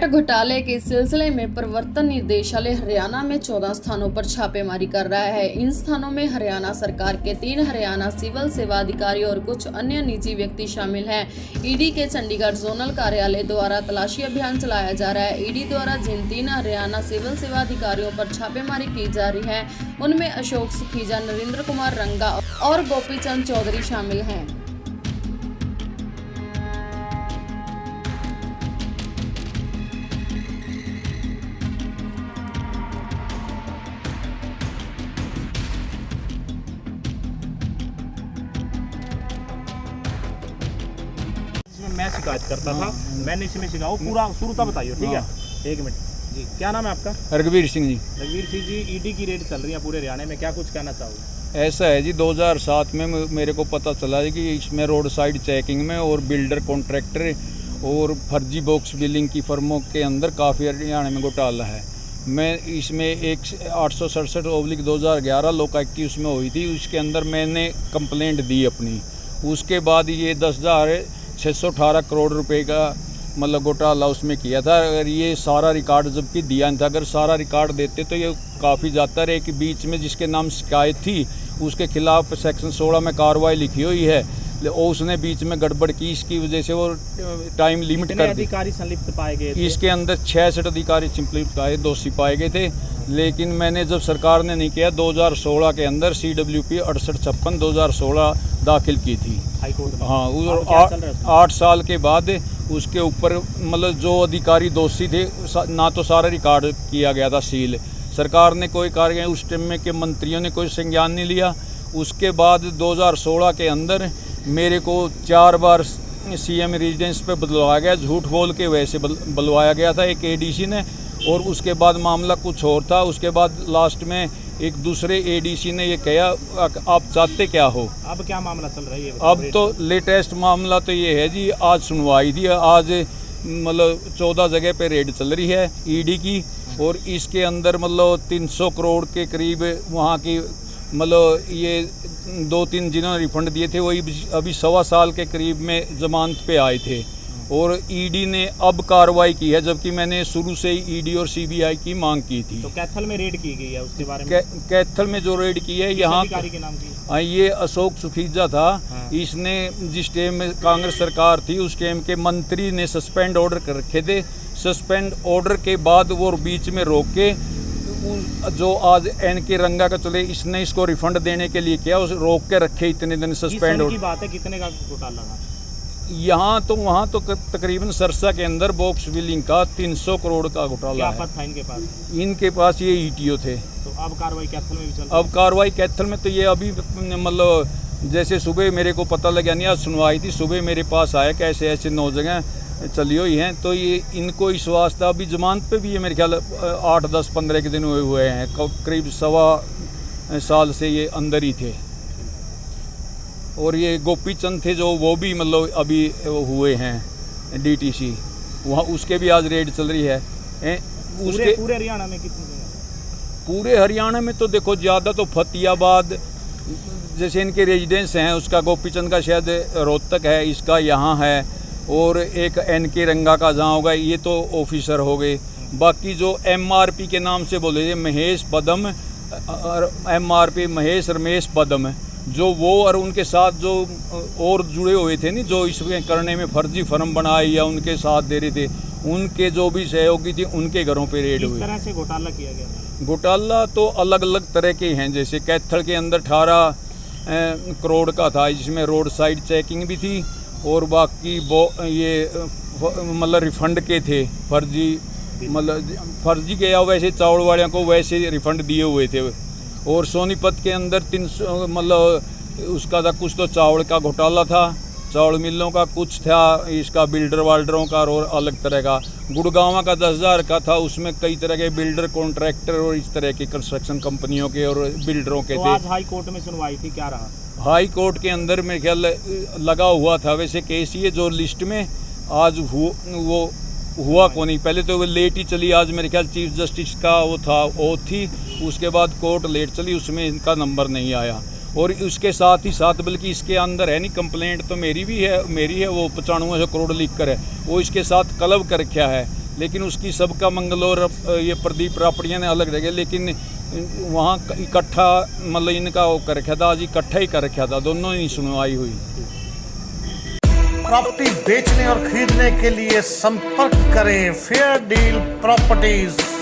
घोटाले के सिलसिले में प्रवर्तन निदेशालय हरियाणा में 14 स्थानों पर छापेमारी कर रहा है। इन स्थानों में हरियाणा सरकार के 3 हरियाणा सिविल सेवा अधिकारी और कुछ अन्य निजी व्यक्ति शामिल हैं। ईडी के चंडीगढ़ जोनल कार्यालय द्वारा तलाशी अभियान चलाया जा रहा है। ईडी द्वारा जिन 3 हरियाणा सिविल सेवा अधिकारियों पर छापेमारी की जा रही है उनमें अशोक सुखीजा, नरेंद्र कुमार रंगा और गोपीचंद चौधरी शामिल हैं। मैं शिकायत करता था, मैंने इसमें शिकाऊ पूरा शुरू था, बताइए। ठीक है, 1 मिनट जी। क्या नाम है आपका? रघुवीर सिंह जी। रघुवीर सिंह जी, ईडी की रेड चल रही है पूरे हरियाणा में, क्या कुछ कहना चाहोगे? ऐसा है जी, 2007 में मेरे को पता चला है कि इसमें रोड साइड चेकिंग में और बिल्डर कॉन्ट्रैक्टर और फर्जी बॉक्स बिलिंग की फर्मों के अंदर काफ़ी हरियाणा में घोटाला है। मैं इसमें एक 867/2011 लोकायुक्ति उसमें हुई थी, उसके अंदर मैंने कंप्लेंट दी अपनी। उसके बाद ये 10,618 करोड़ रुपए का मतलब घोटाला उसमें किया था। अगर ये सारा रिकॉर्ड जबकि दिया नहीं था, अगर सारा रिकॉर्ड देते तो ये काफ़ी ज़्यादा रहे कि बीच में जिसके नाम शिकायत थी उसके खिलाफ सेक्शन 16 में कार्रवाई लिखी हुई है और उसने बीच में गड़बड़ की, इसकी वजह से वो टाइम लिमिट कर दी। अधिकारी संलिप्त पाए गए थे? इसके अंदर 66 अधिकारी संलिप्त पाए, दोषी पाए गए थे। लेकिन मैंने जब सरकार ने नहीं किया, 2016 के अंदर CWP 6856 2016 दाखिल की थी हाईकोर्ट में। हाँ, और 8 साल के बाद उसके ऊपर मतलब जो अधिकारी दोषी थे ना तो सारा रिकॉर्ड किया गया था सील। सरकार ने कोई कार्य उस टाइम में के मंत्रियों ने कोई संज्ञान नहीं लिया। उसके बाद 2016 के अंदर मेरे को 4 बार CM रेजिडेंस पे बुलवाया गया, झूठ बोल के वैसे बुलवाया गया था एक ADC ने, और उसके बाद मामला कुछ और था। उसके बाद लास्ट में एक दूसरे ADC ने ये कहा आप चाहते क्या हो। अब क्या मामला चल रहा है? अब तो लेटेस्ट मामला तो ये है जी, आज सुनवाई थी, आज मतलब 14 जगह पे रेड चल रही है ईडी की, और इसके अंदर मतलब 300 करोड़ के करीब वहाँ की मतलब ये 2-3 जिन्होंने रिफंड दिए थे वही अभी 1.25 साल के करीब में जमानत पे आए थे। और ईडी ने अब कार्रवाई की है, जबकि मैंने शुरू से ही ईडी और CBI की मांग की थी। तो कैथल में रेड की गई है, उसके बारे में? कैथल में जो रेड की है यहाँ अधिकारी के नाम की? ये अशोक सुखीजा था। हाँ। इसने जिस टाइम में कांग्रेस सरकार थी उस टाइम के मंत्री ने सस्पेंड ऑर्डर कर रखे थे। सस्पेंड ऑर्डर के बाद वो बीच में रोक के जो आज NK रंगा का चले, इसने इसको रिफंड देने के लिए किया, उस रोक के रखे इतने दिन सस्पेंड ऑर्डर की बात है। कितने का घोटाला था यहाँ तो? वहाँ तो तकरीबन सरसा के अंदर बॉक्स बिलिंग का 300 करोड़ का घोटाला है। था इनके पास ये ETO थे। तो अब कार्रवाई कैथल में भी चल रही है? अब कार्रवाई कैथल में तो ये अभी मतलब जैसे सुबह मेरे को पता लगा, नहीं आज सुनवाई थी, सुबह मेरे पास आया कैसे ऐसे 9 जगह चली हुई हैं, तो ये इनको विश्वास था। अभी जमानत पे भी ये मेरे ख्याल 8, 10, 15 के दिन हुए हैं, करीब 1.25 साल से ये अंदर ही थे। और ये गोपीचंद थे जो वो भी मतलब अभी हुए हैं DTC, वहाँ उसके भी आज रेड चल रही है। पूरे हरियाणा में कितनी जगह? पूरे हरियाणा में तो देखो ज़्यादा तो फतेहाबाद जैसे इनके रेजिडेंस हैं, उसका गोपीचंद का शायद रोहतक है, इसका यहाँ है, और एक NK रंगा का जहाँ होगा ये तो ऑफिसर हो गए। बाकी जो MRP के नाम से बोले थे महेश पदम, MRP महेश रमेश पदम, जो वो और उनके साथ जो और जुड़े हुए थे नहीं, जो इसमें करने में फर्जी फर्म बनाए या उनके साथ दे रहे थे, उनके जो भी सहयोगी थी उनके घरों पे रेड हुई। किस तरह से घोटाला किया गया था? घोटाला तो अलग अलग तरह के हैं। जैसे कैथल के अंदर 18 करोड़ का था, जिसमें रोड साइड चेकिंग भी थी, और बाकी ये मतलब रिफंड के थे, फर्जी मतलब फर्जी के या वैसे चावल वालों को वैसे रिफंड दिए हुए थे। और सोनीपत के अंदर 300 मतलब उसका था, कुछ तो चावल का घोटाला था, चावल मिलों का कुछ था, इसका बिल्डर वाल्डरों का और अलग तरह का। गुड़गांव का 10,000 का था, उसमें कई तरह के बिल्डर कॉन्ट्रैक्टर और इस तरह की कंस्ट्रक्शन कंपनियों के और बिल्डरों के थे। आज हाई कोर्ट में सुनवाई थी, क्या रहा? हाई कोर्ट के अंदर मेरे ख्याल लगा हुआ था वैसे केस, ये जो लिस्ट में आज वो हुआ को नहीं, पहले तो वो लेट ही चली। आज मेरे ख्याल चीफ जस्टिस का वो था, वो थी, उसके बाद कोर्ट लेट चली, उसमें इनका नंबर नहीं आया। और उसके साथ ही साथ बल्कि इसके अंदर है नहीं, कंप्लेंट तो मेरी है वो 9500 करोड़ लिख कर है, वो इसके साथ क्लब कर रखा है लेकिन उसकी सबका मंगल और ये प्रदीप प्रॉपर्टियाँ ने अलग जगह, लेकिन वहाँ इकट्ठा मतलब इनका वो कर रखा था, आज इकट्ठा ही कर रखा था, दोनों ही सुनवाई हुई। प्रॉपर्टी बेचने और खरीदने के लिए संपर्क करें फेयर डील प्रॉपर्टीज।